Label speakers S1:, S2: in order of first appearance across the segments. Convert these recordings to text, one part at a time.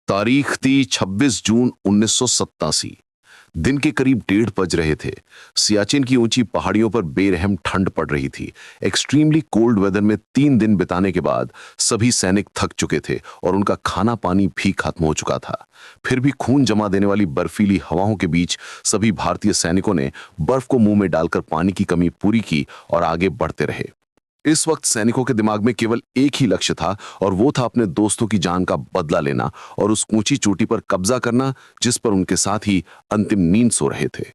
S1: तारीख थी 26 जून 1987। दिन के करीब 1:30 बज रहे थे। सियाचिन की ऊंची पहाड़ियों पर बेरहम ठंड पड़ रही थी। एक्सट्रीमली कोल्ड वेदर में 3 दिन बिताने के बाद सभी सैनिक थक चुके थे और उनका खाना पानी भी खत्म हो चुका था। फिर भी खून जमा देने वाली बर्फीली हवाओं के बीच सभी भारतीय सैनिकों ने बर्फ को मुंह में डालकर पानी की कमी पूरी की और आगे बढ़ते रहे। इस वक्त सैनिकों के दिमाग में केवल एक ही लक्ष्य था और वो था अपने दोस्तों की जान का बदला लेना और उस ऊंची चोटी पर कब्जा करना जिस पर उनके साथ ही अंतिम नींद सो रहे थे।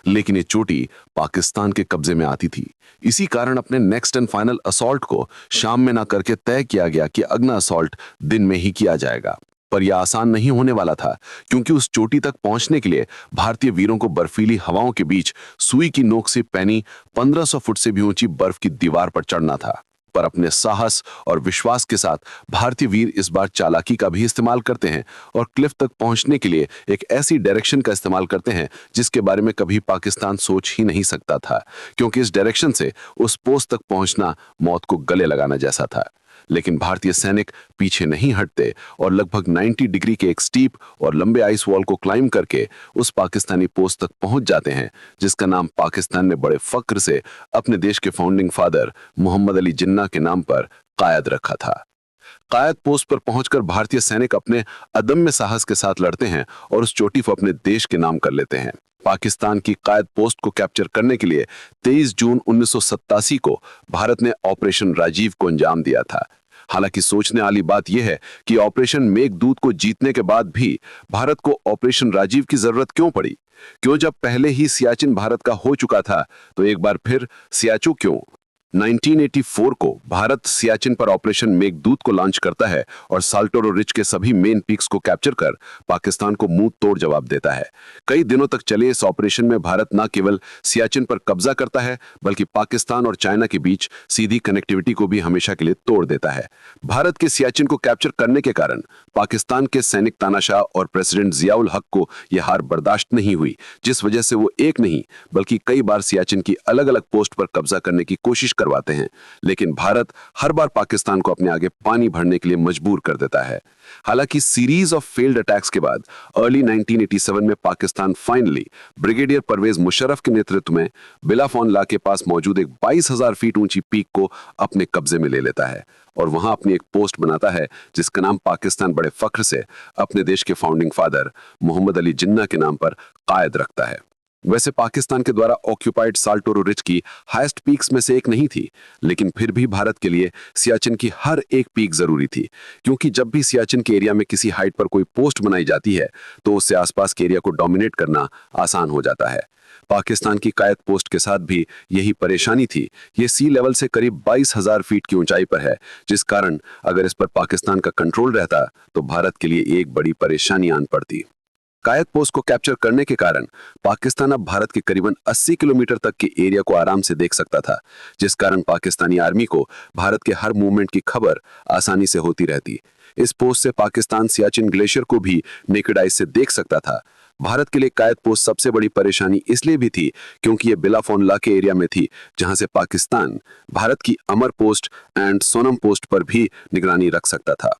S1: लेकिन ये चोटी पाकिस्तान के कब्जे में आती थी। इसी कारण अपने नेक्स्ट एंड फाइनल असॉल्ट को शाम में ना करके तय किया गया कि अगला असॉल्ट दिन में ही किया जाएगा। पर यह आसान नहीं होने वाला था, क्योंकि उस चोटी तक पहुंचने के लिए भारतीय वीरों को बर्फीली हवाओं के बीच सुई की नोक से पैनी 1500 फुट से भी ऊंची बर्फ की दीवार पर चढ़ना था। पर अपने साहस और विश्वास के साथ भारतीय वीर इस बार चालाकी का भी इस्तेमाल करते हैं और क्लिफ तक पहुंचने के लिए एक ऐसी डायरेक्शन का इस्तेमाल करते हैं जिसके बारे में कभी पाकिस्तान सोच ही नहीं सकता था, क्योंकि इस डायरेक्शन से उस पोस्ट तक पहुंचना मौत को गले लगाना जैसा था। लेकिन भारतीय सैनिक पीछे नहीं हटते और लगभग 90 डिग्री के एक स्टीप और लंबे आइस वॉल को क्लाइम करके उस पाकिस्तानी पोस्ट तक पहुंच जाते हैं जिसका नाम पाकिस्तान ने बड़े फक्र से अपने देश के फाउंडिंग फादर मोहम्मद अली जिन्ना के नाम पर कायद रखा था। कायद पोस्ट पर पहुंचकर भारतीय सैनिक अपने अदम्य साहस के साथ लड़ते हैं और उस चोटी को अपने देश के नाम कर लेते हैं। पाकिस्तान की कायद पोस्ट को कैप्चर करने के लिए 23 जून 1987 को भारत ने ऑपरेशन राजीव को अंजाम दिया था। हालांकि सोचने वाली बात यह है कि ऑपरेशन मेघदूत को जीतने के बाद भी भारत को ऑपरेशन राजीव की जरूरत क्यों पड़ी? क्यों जब पहले ही सियाचिन भारत का हो चुका था तो एक बार फिर सियाचू क्यों? 1984 को भारत सियाचिन पर ऑपरेशन मेघदूत को लॉन्च करता है और साल्टोरो रिज के सभी मेन पीक्स को कैप्चर कर पाकिस्तान को मुंह तोड़ जवाब देता है। कई दिनों तक चले इस ऑपरेशन में भारत न केवल सियाचिन पर कब्जा करता है बल्कि पाकिस्तान और चाइना के बीच सीधी कनेक्टिविटी को भी हमेशा के लिए तोड़ देता है। भारत के सियाचिन को कैप्चर करने के कारण पाकिस्तान के सैनिक तानाशाह और प्रेसिडेंट जियाउल हक को यह हार बर्दाश्त नहीं हुई, जिस वजह से वो एक नहीं बल्कि कई बार सियाचिन की अलग अलग पोस्ट पर कब्जा करने की कोशिश करवाते हैं। लेकिन भारत हर बार पाकिस्तान को अपने आगे पानी भरने के लिए मजबूर कर देता है। हालांकि सीरीज ऑफ फेल्ड अटैक्स के बाद अर्ली 1987 में पाकिस्तान फाइनली ब्रिगेडियर परवेज मुशर्रफ के नेतृत्व में बिलाफोन ला के पास मौजूद एक 22,000 फीट ऊंची पीक को अपने कब्जे में ले लेता है और वहां अपनी एक पोस्ट बनाता है जिसका नाम पाकिस्तान बड़े फख्र से अपने देश के फाउंडिंग फादर मोहम्मद अली जिन्ना के नाम पर कायद रखता है। वैसे पाकिस्तान के द्वारा ऑक्यूपाइड साल्टोरो रिज की हाईएस्ट पीक्स में से एक नहीं थी, लेकिन फिर भी भारत के लिए सियाचिन की हर एक पीक जरूरी थी, क्योंकि जब भी सियाचिन के एरिया में किसी हाइट पर कोई पोस्ट बनाई जाती है तो उससे आसपास के एरिया को डोमिनेट करना आसान हो जाता है। पाकिस्तान की कायद पोस्ट के साथ भी यही परेशानी थी। ये सी लेवल से करीब 22,000 फीट की ऊंचाई पर है, जिस कारण अगर इस पर पाकिस्तान का कंट्रोल रहता तो भारत के लिए एक बड़ी परेशानी आन पड़ती। कायद पोस्ट को कैप्चर करने के कारण पाकिस्तान अब भारत के करीबन 80 किलोमीटर तक के एरिया को आराम से देख सकता था, जिस कारण पाकिस्तानी आर्मी को भारत के हर मूवमेंट की खबर आसानी से होती रहती। इस पोस्ट से पाकिस्तान सियाचिन ग्लेशियर को भी नेकेड आई से देख सकता था। भारत के लिए कायद पोस्ट सबसे बड़ी परेशानी इसलिए भी थी क्योंकि ये बिलाफोन ला के एरिया में थी, जहां से पाकिस्तान भारत की अमर पोस्ट एंड सोनम पोस्ट पर भी निगरानी रख सकता था।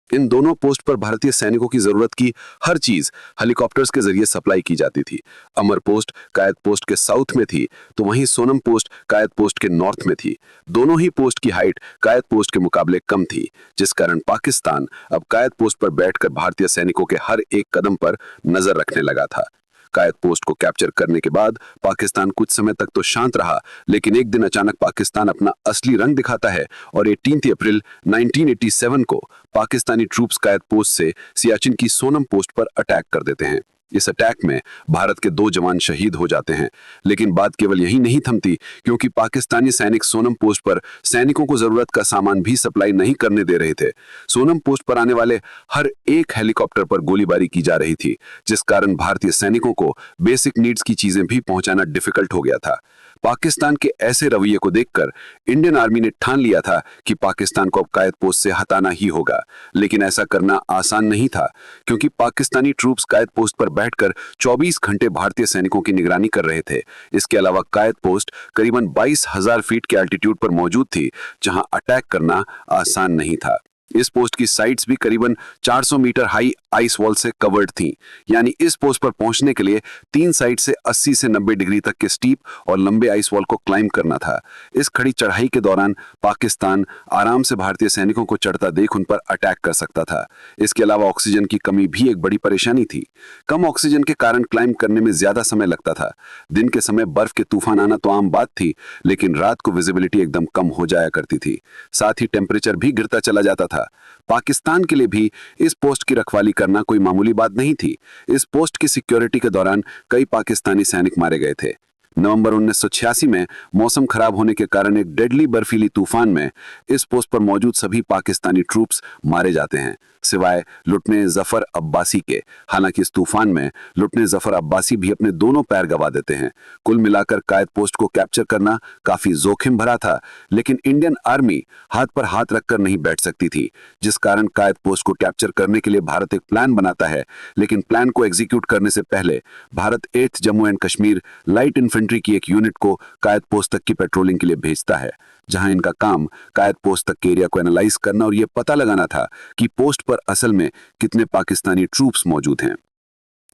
S1: इन दोनों पोस्ट पर भारतीय सैनिकों की जरूरत की हर चीज हेलीकॉप्टर्स के जरिए सप्लाई की जाती थी। अमर पोस्ट कायद पोस्ट के साउथ में थी तो वहीं सोनम पोस्ट कायद पोस्ट के नॉर्थ में थी। दोनों ही पोस्ट की हाइट कायद पोस्ट के मुकाबले कम थी, जिस कारण पाकिस्तान अब कायद पोस्ट पर बैठकर भारतीय सैनिकों के हर एक कदम पर नजर रखने लगा था। कायद पोस्ट को कैप्चर करने के बाद पाकिस्तान कुछ समय तक तो शांत रहा, लेकिन एक दिन अचानक पाकिस्तान अपना असली रंग दिखाता है और 18 अप्रैल 1987 को पाकिस्तानी ट्रूप्स कायद पोस्ट से सियाचिन की सोनम पोस्ट पर अटैक कर देते हैं। इस अटैक में भारत के 2 जवान शहीद हो जाते हैं, लेकिन बात केवल यही नहीं थमती, क्योंकि पाकिस्तानी सैनिक सोनम पोस्ट पर सैनिकों को जरूरत का सामान भी सप्लाई नहीं करने दे रहे थे। सोनम पोस्ट पर आने वाले हर एक हेलीकॉप्टर पर गोलीबारी की जा रही थी, जिस कारण भारतीय सैनिकों को बेसिक नीड्स की चीजें भी पहुंचाना डिफिकल्ट हो गया था। पाकिस्तान के ऐसे रवैये को देखकर इंडियन आर्मी ने ठान लिया था कि पाकिस्तान को अब कायद पोस्ट से हटाना ही होगा, लेकिन ऐसा करना आसान नहीं था, क्योंकि पाकिस्तानी ट्रूप्स कायद पोस्ट पर बैठकर 24 घंटे भारतीय सैनिकों की निगरानी कर रहे थे। इसके अलावा कायद पोस्ट करीबन 22,000 फीट के एल्टीट्यूड पर मौजूद थी, जहां अटैक करना आसान नहीं था।
S2: इस पोस्ट की साइड्स भी करीबन 400 मीटर हाई आइस वॉल से कवर्ड थीं। यानी इस पोस्ट पर पहुंचने के लिए 3 साइड से 80 से 90 डिग्री तक के स्टीप और लंबे आइस वॉल को क्लाइंब करना था। इस खड़ी चढ़ाई के दौरान पाकिस्तान आराम से भारतीय सैनिकों को चढ़ता देख उन पर अटैक कर सकता था। इसके अलावा ऑक्सीजन की कमी भी एक बड़ी परेशानी थी। कम ऑक्सीजन के कारण क्लाइंब करने में ज्यादा समय लगता था। दिन के समय बर्फ के तूफान आना तो आम बात थी, लेकिन रात को विजिबिलिटी एकदम कम हो जाया करती थी। साथ ही टेम्परेचर भी गिरता चला जाता था। पाकिस्तान के लिए भी इस पोस्ट की रखवाली करना कोई मामूली बात नहीं थी। इस पोस्ट की सिक्योरिटी के दौरान कई पाकिस्तानी सैनिक मारे गए थे। नवंबर 1986 में मौसम खराब होने के कारण एक डेडली बर्फीली तूफान में इस पोस्ट पर मौजूद सभी पाकिस्तानी ट्रूप्स मारे जाते हैं, सिवाय लुटने जफर अब्बासी के। हालांकि इस तूफान में लुटने जफर अब्बासी भी अपने दोनों पैर गंवा देते हैं। कुल मिलाकर कायद पोस्ट को कैप्चर करना काफी जोखिम भरा था, लेकिन इंडियन आर्मी हाथ पर हाथ रखकर नहीं बैठ सकती थी, जिस कारण कायद पोस्ट को कैप्चर करने के लिए भारत एक प्लान बनाता है। लेकिन प्लान को एग्जीक्यूट करने से पहले Bharat 8th Jammu and Kashmir light infantry की एक यूनिट को कायद पोस्ट तक की पेट्रोलिंग के लिए भेजता है, जहां इनका काम कायद पोस्ट तक के एरिया को एनालाइज करना और यह पता लगाना था कि पोस्ट पर असल में कितने पाकिस्तानी ट्रूप्स मौजूद हैं।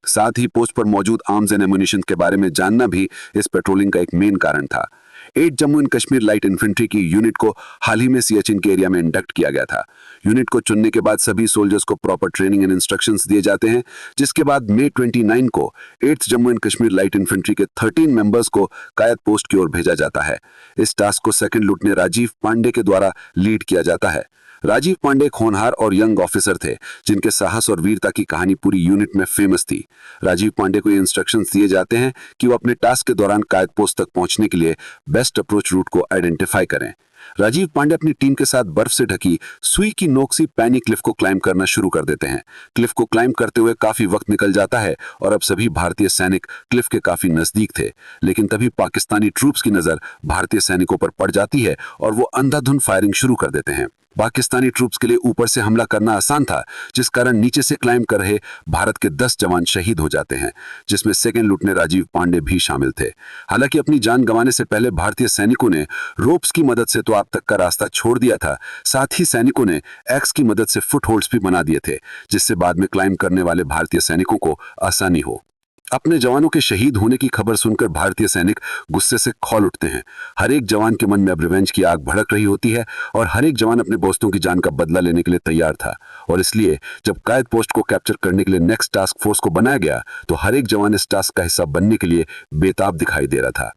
S2: साथ ही पोस्ट पर मौजूद आर्म्स एंड एमुनिशन के बारे में जानना भी इस पेट्रोलिंग का एक मेन कारण था। 8 Jammu and Kashmir light infantry की यूनिट को हाल ही में सियाचिन के एरिया में इंडक्ट किया गया था। यूनिट को चुनने के बाद सभी सोल्जर्स को प्रॉपर ट्रेनिंग एंड इंस्ट्रक्शंस दिए जाते हैं, जिसके बाद मई 29 को 8th Jammu and Kashmir light infantry के 13 मेंबर्स को कायद पोस्ट की ओर भेजा जाता है। इस टास्क को सेकंड लेफ्टिनेंट राजीव पांडे के द्वारा लीड किया जाता है। राजीव पांडे एक होनहार और यंग ऑफिसर थे, जिनके साहस और वीरता की कहानी पूरी यूनिट में फेमस थी। राजीव पांडे को ये इंस्ट्रक्शंस दिए जाते हैं कि वो अपने टास्क के दौरान कायद पोस्ट तक पहुंचने के लिए बेस्ट अप्रोच रूट को आइडेंटिफाई करें। राजीव पांडे अपनी टीम के साथ बर्फ से ढकी सुई की नोक सी पैनी क्लिफ को क्लाइंब करना शुरू कर देते हैं। क्लिफ को क्लाइंब करते हुए काफी वक्त निकल जाता है और अब सभी भारतीय सैनिक क्लिफ के काफी नजदीक थे, लेकिन तभी पाकिस्तानी ट्रूप्स की नजर भारतीय सैनिकों पर पड़ जाती है और वो अंधाधुंध फायरिंग शुरू कर देते हैं। पाकिस्तानी ट्रूप्स के लिए ऊपर से हमला करना आसान था, जिस कारण नीचे से क्लाइंब कर रहे भारत के 10 जवान शहीद हो जाते हैं, जिसमें सेकंड लेफ्टिनेंट राजीव पांडे भी शामिल थे। हालांकि अपनी जान गंवाने से पहले भारतीय सैनिकों ने रोप्स की मदद से तो आप तक का रास्ता छोड़ दिया था, साथ ही सैनिकों ने एक्स की मदद से फुट होल्ड्स भी बना दिए थे, जिससे बाद में क्लाइंब करने वाले भारतीय सैनिकों को आसानी हो। अपने जवानों के शहीद होने की खबर सुनकर भारतीय सैनिक गुस्से से खौल उठते हैं। हर एक जवान के मन में अब रिवेंज की आग भड़क रही होती है और हर एक जवान अपने दोस्तों की जान का बदला लेने के लिए तैयार था। और इसलिए जब कायद पोस्ट को कैप्चर करने के लिए नेक्स्ट टास्क फोर्स को बनाया गया, तो हर एक जवान इस टास्क का हिस्सा बनने के लिए बेताब दिखाई दे रहा था।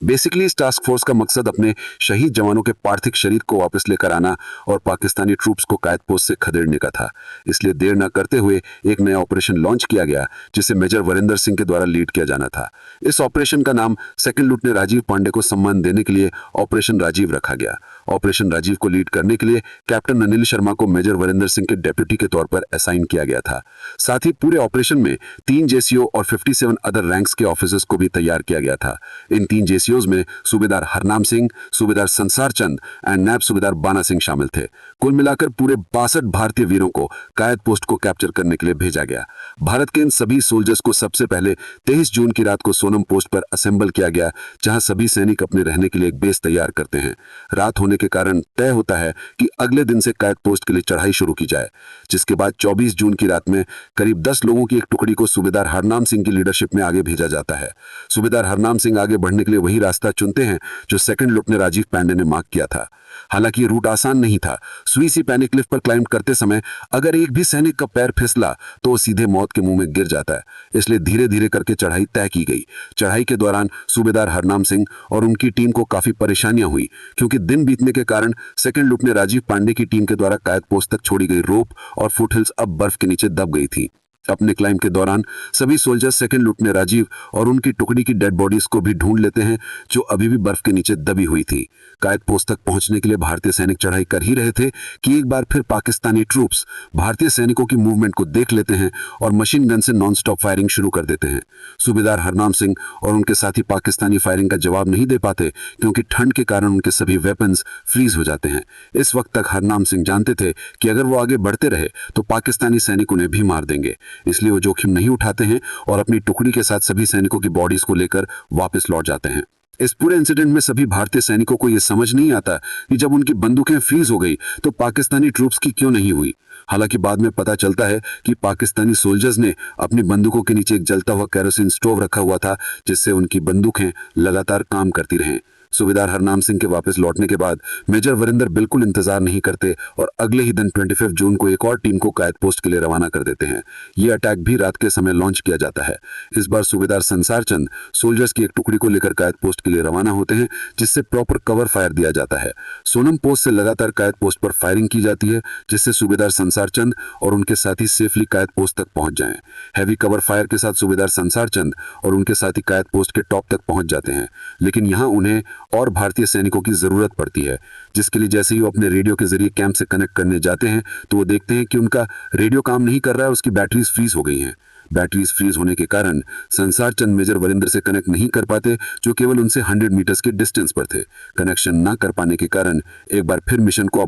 S2: बेसिकली इस टास्क फोर्स का मकसद अपने शहीद जवानों के पार्थिव शरीर को वापस लेकर आना और पाकिस्तानी ट्रूप्स को कायद पोस्ट से खदेड़ने का था। इसलिए देर न करते हुए एक नया ऑपरेशन लॉन्च किया गया, जिसे मेजर वरिंदर सिंह के द्वारा लीड किया जाना था। इस ऑपरेशन का नाम सेकंड लेफ्टिनेंट राजीव पांडे को सम्मान देने के लिए ऑपरेशन राजीव रखा गया। ऑपरेशन राजीव को लीड करने के लिए कैप्टन अनिल शर्मा को मेजर वरिंदर सिंह के डेप्यूटी के तौर पर असाइन किया गया था। साथ ही पूरे ऑपरेशन में 3 जेसीओ और 57 अदर रैंक्स के ऑफिसर्स को भी तैयार किया गया था। इन 3 जेसीओज में सूबेदार हरनाम सिंह, सूबेदार संसार चंद एंड नायब सूबेदार बाना सिंह शामिल थे। कुल मिलाकर पूरे 62 भारतीय वीरों को कायद पोस्ट को कैप्चर करने के लिए भेजा गया। भारत के इन सभी सोल्जर्स को सबसे पहले 23 जून की रात को सोनम पोस्ट पर असेंबल किया गया, जहां सभी सैनिक अपने रहने के लिए एक बेस तैयार करते हैं। रात होने के कारण तय होता है कि अगले दिन से कायद पोस्ट के लिए चढ़ाई शुरू की जाए, जिसके बाद 24 जून की रात में करीब 10 लोगों की एक टुकड़ी को सूबेदार हरनाम सिंह की लीडरशिप में आगे भेजा जाता है। सूबेदार हरनाम सिंह आगे बढ़ने के लिए वही रास्ता चुनते हैं जो सेकंड लेफ्टिनेंट राजीव पांडे ने मार्क किया था। हालांकि ये रूट आसान नहीं था। सुई सी पैनी क्लिफ पर क्लाइंब करते समय अगर एक भी सैनिक का पैर फिसला तो वो सीधे मौत के मुंह में गिर जाता है। इसलिए धीरे धीरे करके चढ़ाई तय की गई। चढ़ाई के दौरान सूबेदार हरनाम सिंह और उनकी टीम को काफी परेशानियां हुई, क्योंकि दिन बीतने के कारण सेकंड लेफ्टिनेंट राजीव पांडे की टीम के द्वारा कायद पोस्ट तक छोड़ी गई रोप और फुटहिल्स अब बर्फ के नीचे दब गई थी। अपने क्लाइंब के दौरान सभी सोल्जर्स सेकंड लेफ्टिनेंट राजीव और उनकी टुकड़ी की डेड बॉडीज को भी ढूंढ लेते हैं, जो अभी भी बर्फ के नीचे दबी हुई थी। कायद पोस्ट तक पहुंचने के लिए भारतीय सैनिक चढ़ाई कर ही रहे थे कि एक बार फिर पाकिस्तानी ट्रूप्स भारतीय सैनिकों की मूवमेंट को देख लेते हैं और मशीन गन से नॉनस्टॉप फायरिंग शुरू कर देते हैं। सूबेदार हरनाम सिंह और उनके साथी पाकिस्तानी फायरिंग का जवाब नहीं दे पाते, क्योंकि ठंड के कारण उनके सभी वेपन्स फ्रीज हो जाते हैं। इस वक्त तक हरनाम सिंह जानते थे कि अगर वो आगे बढ़ते रहे तो पाकिस्तानी सैनिक उन्हें भी मार देंगे, इसलिए वो जोखिम नहीं उठाते हैं और अपनी टुकड़ी के साथ सभी सैनिकों की बॉडीज को लेकर वापस लौट जाते हैं। इस पूरे इंसिडेंट में सभी भारतीय सैनिकों को यह समझ नहीं आता कि जब उनकी बंदूकें फ्रीज हो गई तो पाकिस्तानी ट्रूप्स की क्यों नहीं हुई। हालांकि बाद में पता चलता है कि पाकिस्तानी सोल्जर्स ने अपनी बंदूकों के नीचे एक जलता हुआ केरोसिन स्टोव रखा हुआ था, जिससे उनकी बंदूकें लगातार काम करती रहें। सूबेदार हरनाम सिंह के वापस लौटने के बाद मेजर वरिंदर बिल्कुल इंतजार नहीं करते और अगले ही दिन 25 जून को एक और टीम को कायद पोस्ट के लिए रवाना कर देते हैं। यह अटैक भी रात के समय लॉन्च किया जाता है। इस बार सूबेदार संसार चंद सोल्जर्स की एक टुकड़ी को लेकर कायद पोस्ट के लिए रवाना होते हैं, जिससे प्रॉपर कवर फायर दिया जाता है। सोनम पोस्ट से लगातार कायद पोस्ट पर फायरिंग की जाती है, जिससे सूबेदार संसार चंद और उनके साथी सेफली कायद पोस्ट तक पहुंच जाएं। हैवी कवर फायर के साथ सूबेदार संसार चंद और उनके साथी कायद पोस्ट के टॉप तक पहुंच जाते हैं, लेकिन यहां उन्हें और भारतीय सैनिकों की जरूरत पड़ती है, जिसके लिए जैसे ही वो अपने रेडियो के जरिए कैंप से कनेक्ट करने जाते हैं तो वो देखते हैं कि उनका रेडियो काम नहीं कर रहा है, उसकी बैटरीज फ्रीज हो गई हैं। बैटरीज फ्रीज होने के कारण संसार चंद मेजर वरिंदर से कनेक्ट नहीं कर पाते, जो केवल उनसे 100 मीटर्स के डिस्टेंस पर थे। कनेक्शन ना कर पाने के कारण एक बार फिर मिशन को